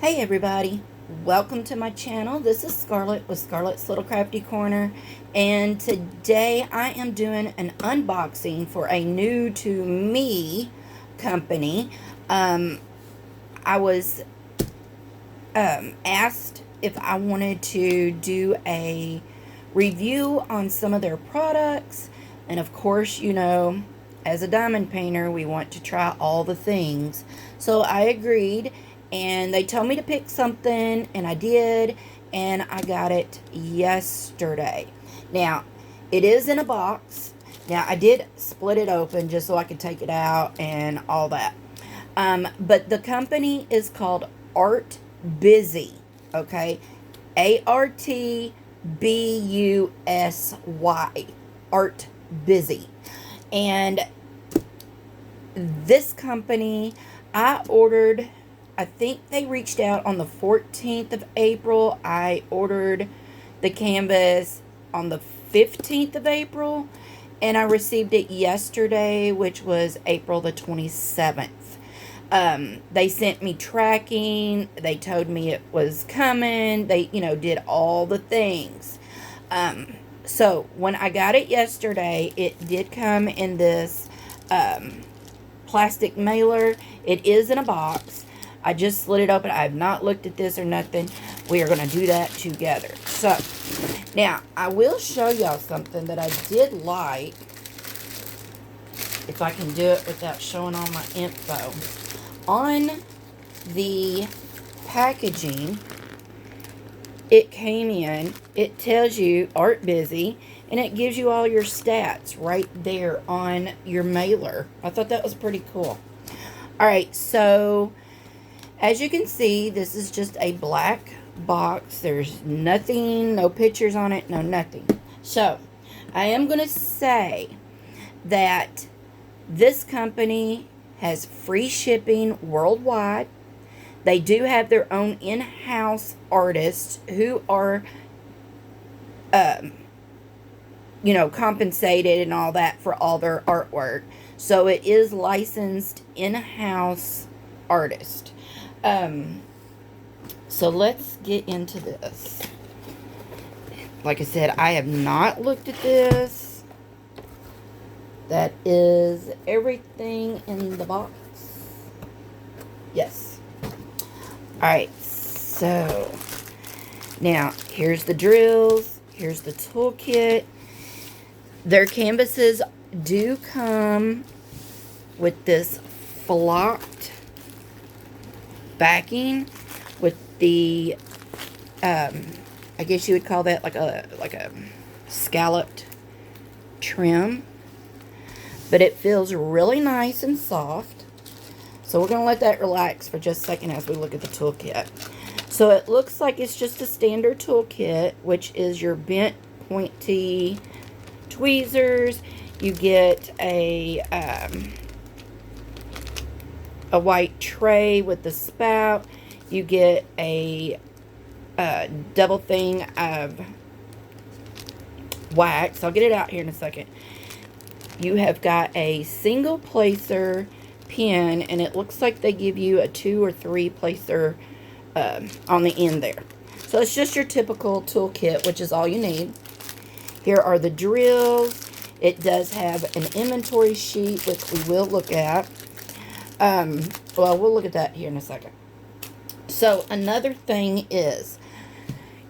Hey everybody, welcome to my channel. This is Scarlett with Scarlett's Little Crafty Corner, and today I am doing an unboxing for a new to me company. I was asked if I wanted to do a review on some of their products, and of course, you know, as a diamond painter, we want to try all the things. So I agreed, and they told me to pick something, and I did, and I got it yesterday. Now, it is in a box. Now, I did split it open just so I could take it out and all that. But the company is called ArtBusy, okay? ArtBusy, ArtBusy. And this company, I ordered, I think they reached out on the 14th of April. I ordered the canvas on the 15th of April, and I received it yesterday, which was April the 27th. They sent me tracking. They told me it was coming. They, you know, did all the things. So when I got it yesterday, it did come in this plastic mailer. It is in a box. I just slid it open. I have not looked at this or nothing. We are going to do that together. So, now, I will show y'all something that I did like. If I can do it without showing all my info. On the packaging, it came in, it tells you ArtBusy, and it gives you all your stats right there on your mailer. I thought that was pretty cool. Alright, so as you can see, this is just a black box. There's nothing, no pictures on it, no nothing. So, I am going to say that this company has free shipping worldwide. They do have their own in-house artists who are, you know, compensated and all that for all their artwork. So it is licensed in-house artist. So let's get into this. Like I said, I have not looked at this. That is everything in the box. Yes. Alright, so now here's the drills, here's the toolkit. Their canvases do come with this flocked backing with the I guess you would call that like a scalloped trim. But it feels really nice and soft. So we're going to let that relax for just a second as we look at the toolkit. So it looks like it's just a standard toolkit, which is your bent pointy tweezers. You get a white tray with the spout. You get a double thing of wax. I'll get it out here in a second. You have got a single placer pin, and it looks like they give you a 2 or 3 placer on the end there. So it's just your typical toolkit, which is all you need. Here are the drills. It does have an inventory sheet, which we will look at. Well, we'll look at that here in a second. So another thing is,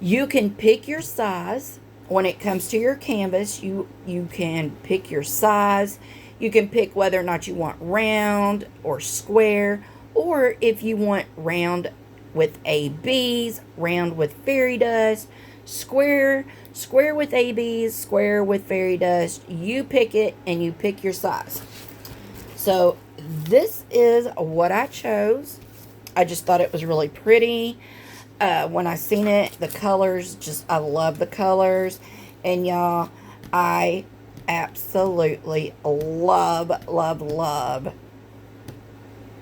you can pick your size. When it comes to your canvas, you can pick your size. You can pick whether or not you want round or square, or if you want round with ABs, round with fairy dust, square with ABs, square with fairy dust. You pick it and you pick your size. So this is what I chose. I just thought it was really pretty. When I seen it, the colors, I love the colors. And y'all, I absolutely love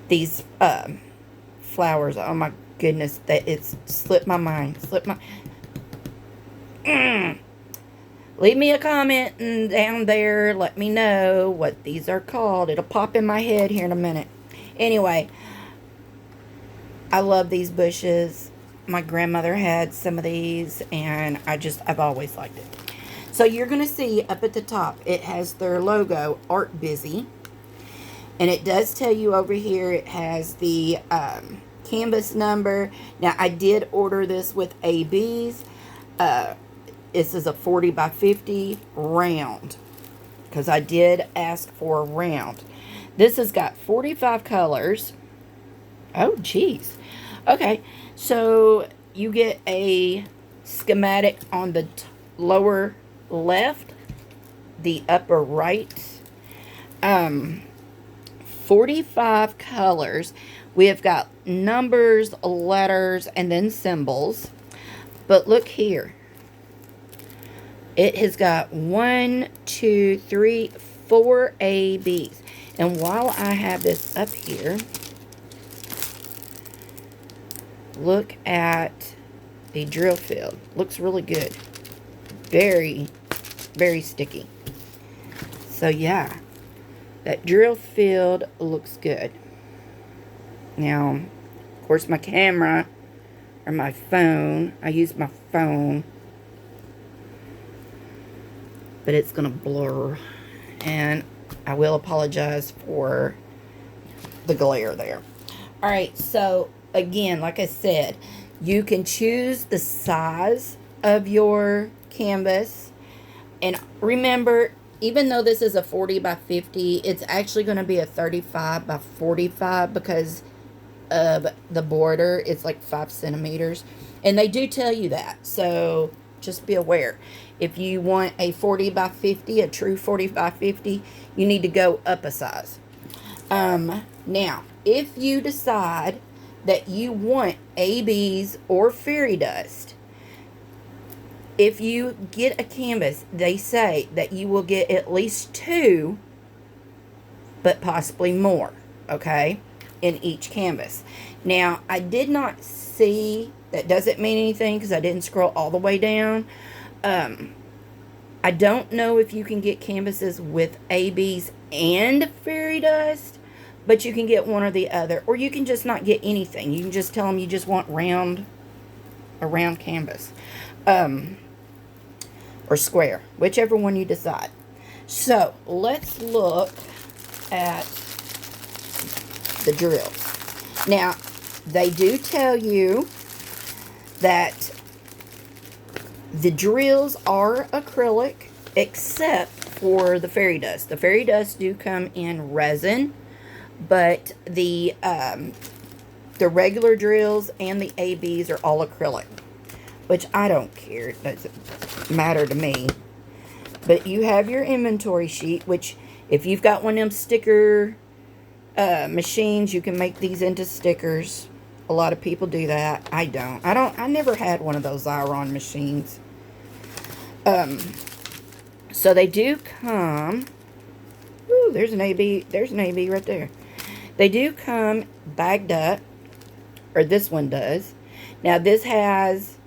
these flowers. Oh my goodness, that it's slipped my mind. Leave me a comment down there. Let me know what these are called. It'll pop in my head here in a minute. Anyway, I love these bushes. My grandmother had some of these, and I've always liked it. So you're going to see up at the top, it has their logo, ArtBusy. And it does tell you over here, it has the canvas number. Now, I did order this with ABs. This is a 40 by 50 round, because I did ask for a round. This has got 45 colors. Oh, geez. Okay, so you get a schematic on the lower left, the upper right. 45 colors. We have got numbers, letters, and then symbols. But look here. It has got 1, 2, 3, 4 ABs. And while I have this up here, look at the drill field. Looks really good. Very, very sticky. So yeah, that drill field looks good. Now, of course, my camera or my phone, I use my phone, but it's gonna blur, and I will apologize for the glare there. All right, so again, like I said, you can choose the size of your canvas. And remember, even though this is a 40 by 50, it's actually going to be a 35 by 45 because of the border. It's like 5 centimeters. And they do tell you that. So just be aware. If you want a 40 by 50, a true 40 by 50, you need to go up a size. Now, if you decide that you want ABs or fairy dust, if you get a canvas, they say that you will get at least 2, but possibly more, okay, in each canvas. Now, I did not see, that doesn't mean anything because I didn't scroll all the way down. I don't know if you can get canvases with ABs and fairy dust, but you can get one or the other, or you can just not get anything. You can just tell them you just want a round canvas, or square, whichever one you decide. So let's look at the drills. Now, they do tell you that the drills are acrylic, except for the fairy dust. The fairy dust do come in resin, but the regular drills and the ABs are all acrylic, which I don't care. It doesn't matter to me. But you have your inventory sheet, which if you've got one of them sticker machines, you can make these into stickers. A lot of people do that. I don't. I never had one of those Iron machines. So they do come. Ooh, there's an AB. There's an AB right there. They do come bagged up, or this one does. Now this has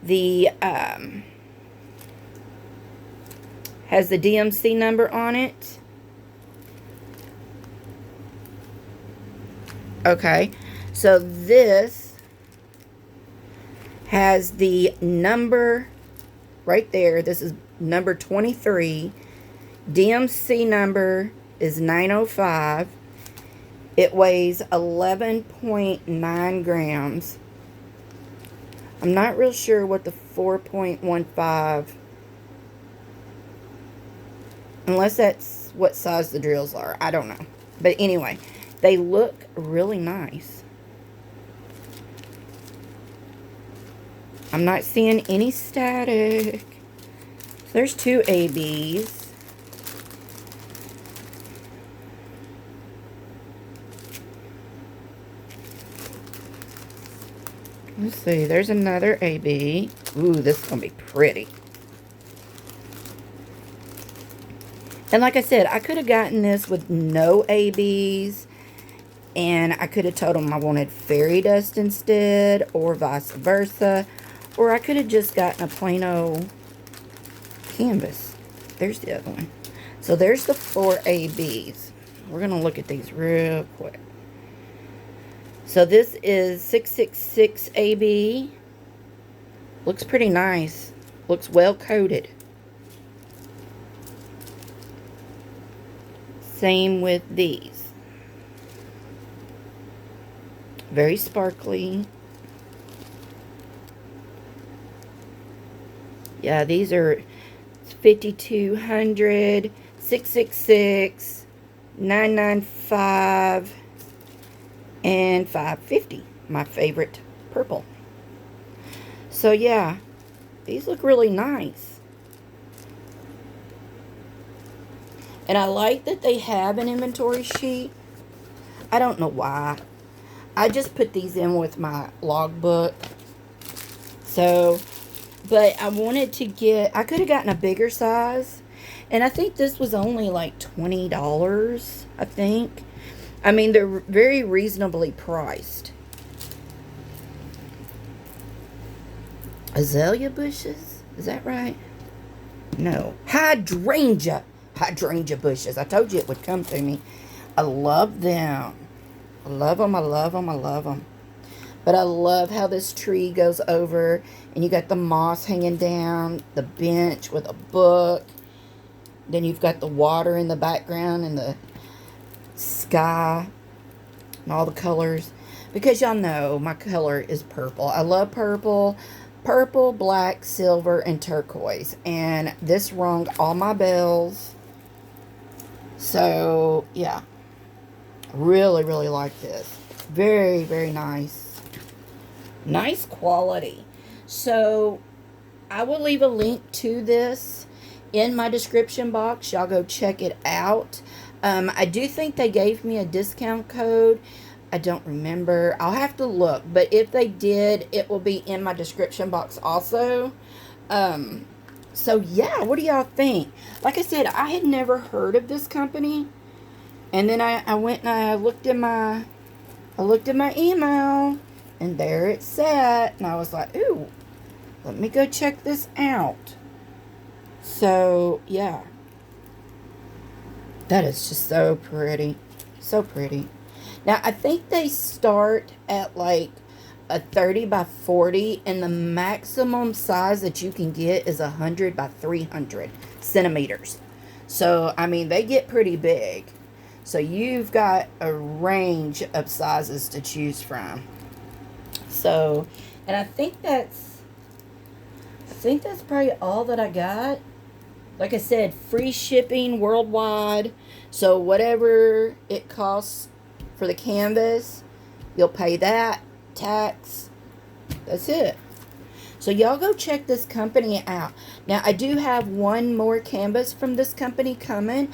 the DMC number on it. Okay, so this has the number right there. This is number 23. DMC number is 905. It weighs 11.9 grams. I'm not real sure what the 4.15, unless that's what size the drills are. I don't know. But anyway, they look really nice. I'm not seeing any static. So there's 2 ABs. Let's see, there's another AB. Ooh, this is going to be pretty. And like I said, I could have gotten this with no ABs, and I could have told them I wanted fairy dust instead, or vice versa. Or I could have just gotten a plain old canvas. There's the other one. So there's the 4 ABs. We're going to look at these real quick. So this is 666 AB. Looks pretty nice. Looks well coated. Same with these. Very sparkly. Yeah, these are 5200, 666, 995, and 550. My favorite purple. So yeah, these look really nice. And I like that they have an inventory sheet. I don't know why. I just put these in with my logbook. So, but I wanted to get, I could have gotten a bigger size. And I think this was only like $20, I think. I mean, they're very reasonably priced. Azalea bushes? Is that right? No. Hydrangea bushes. I told you it would come to me. I love them. I love them, I love them, I love them. But I love how this tree goes over, and you got the moss hanging down, the bench with a book. Then you've got the water in the background and the sky and all the colors. Because y'all know my color is purple. I love purple. Purple, black, silver, and turquoise. And this rung all my bells. So, yeah. Really, really like this. Very, very nice. Nice quality. So, I will leave a link to this in my description box. Y'all go check it out. I do think they gave me a discount code. I don't remember. I'll have to look. But if they did, it will be in my description box also. So, yeah. What do y'all think? Like I said, I had never heard of this company. And then I went and I looked at my email, and there it sat, and I was like, ooh, let me go check this out. So, yeah. That is just so pretty. So pretty. Now, I think they start at like a 30 by 40, and the maximum size that you can get is 100 by 300 centimeters. So, I mean, they get pretty big. So you've got a range of sizes to choose from. So, and I think that's probably all that I got. Like I said, free shipping worldwide. So whatever it costs for the canvas, you'll pay that, tax. That's it. So y'all go check this company out. Now I do have one more canvas from this company coming.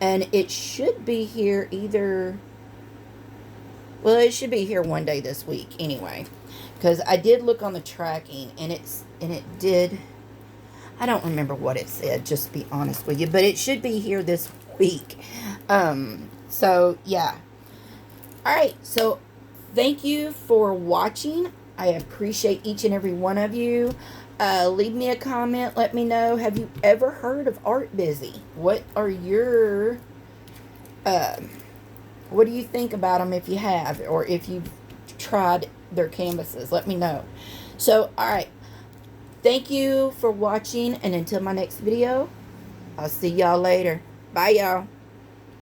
And it should be here either, well, it should be here one day this week anyway. Because I did look on the tracking, and it did, I don't remember what it said, just to be honest with you. But it should be here this week. So, yeah. Alright, so thank you for watching. I appreciate each and every one of you. Leave me a comment. Let me know. Have you ever heard of ArtBusy? What are your, what do you think about them if you have, or if you've tried their canvases? Let me know. So, alright. Thank you for watching, and until my next video, I'll see y'all later. Bye, y'all.